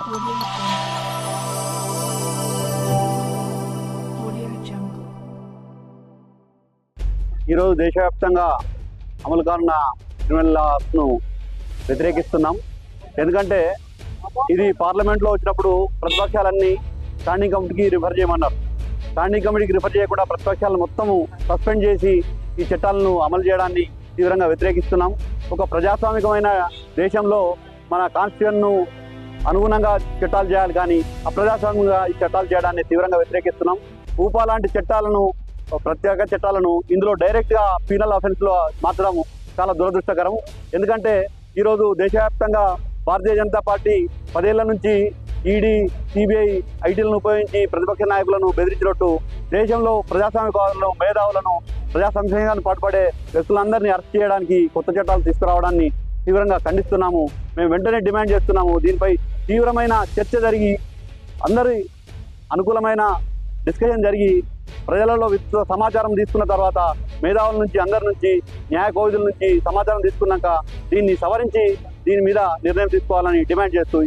Audio Jungle. ఈరోజు దేశవ్యాప్తంగా అమలు కానున్న క్రిమినల్ లాస్ను వ్యతిరేకిస్తున్నాం. ఎందుకంటే ఇది పార్లమెంట్లో వచ్చినప్పుడు ప్రతిపక్షాలన్నీ స్టాండింగ్ కమిటీకి రిఫర్ చేయమన్నారు. స్టాండింగ్ కమిటీకి రిఫర్ చేయకుండా ప్రతిపక్షాలను మొత్తము సస్పెండ్ చేసి ఈ చట్టాలను అమలు చేయడాన్ని తీవ్రంగా వ్యతిరేకిస్తున్నాం. ఒక ప్రజాస్వామికమైన దేశంలో మన కాన్స్టిట్యూషన్ను అనుగుణంగా చట్టాలు చేయాలి, కానీ అప్రజాస్వామ్యంగా ఈ చట్టాలు చేయడాన్ని తీవ్రంగా వ్యతిరేకిస్తున్నాం. ఊపా లాంటి చట్టాలను, ప్రత్యేక చట్టాలను ఇందులో డైరెక్ట్గా పీనల్ అఫెన్స్లో మార్చడం చాలా దురదృష్టకరం. ఎందుకంటే ఈరోజు దేశవ్యాప్తంగా భారతీయ జనతా పార్టీ 10 ఏళ్ల నుంచి ఈడీ, సిబిఐ, ఐటీలను ఉపయోగించి ప్రతిపక్ష నాయకులను బెదిరించినట్టు దేశంలో ప్రజాస్వామికవాదులను, మేధావులను, ప్రజా సంక్షేమాన్ని పాటుపడే వ్యక్తులందరినీ అరెస్ట్ చేయడానికి కొత్త చట్టాలు తీసుకురావడాన్ని తీవ్రంగా ఖండిస్తున్నాము. మేము వెంటనే డిమాండ్ చేస్తున్నాము. దీనిపై తీవ్రమైన చర్చ జరిగి అందరి అనుకూలమైన డిస్కషన్ జరిగి ప్రజలలో సమాచారం తీసుకున్న తర్వాత మేధావుల నుంచి, అందరి నుంచి, న్యాయ కోవిదుల నుంచి సమాచారం తీసుకున్నాక దీన్ని సవరించి దీని మీద నిర్ణయం తీసుకోవాలని డిమాండ్ చేస్తూ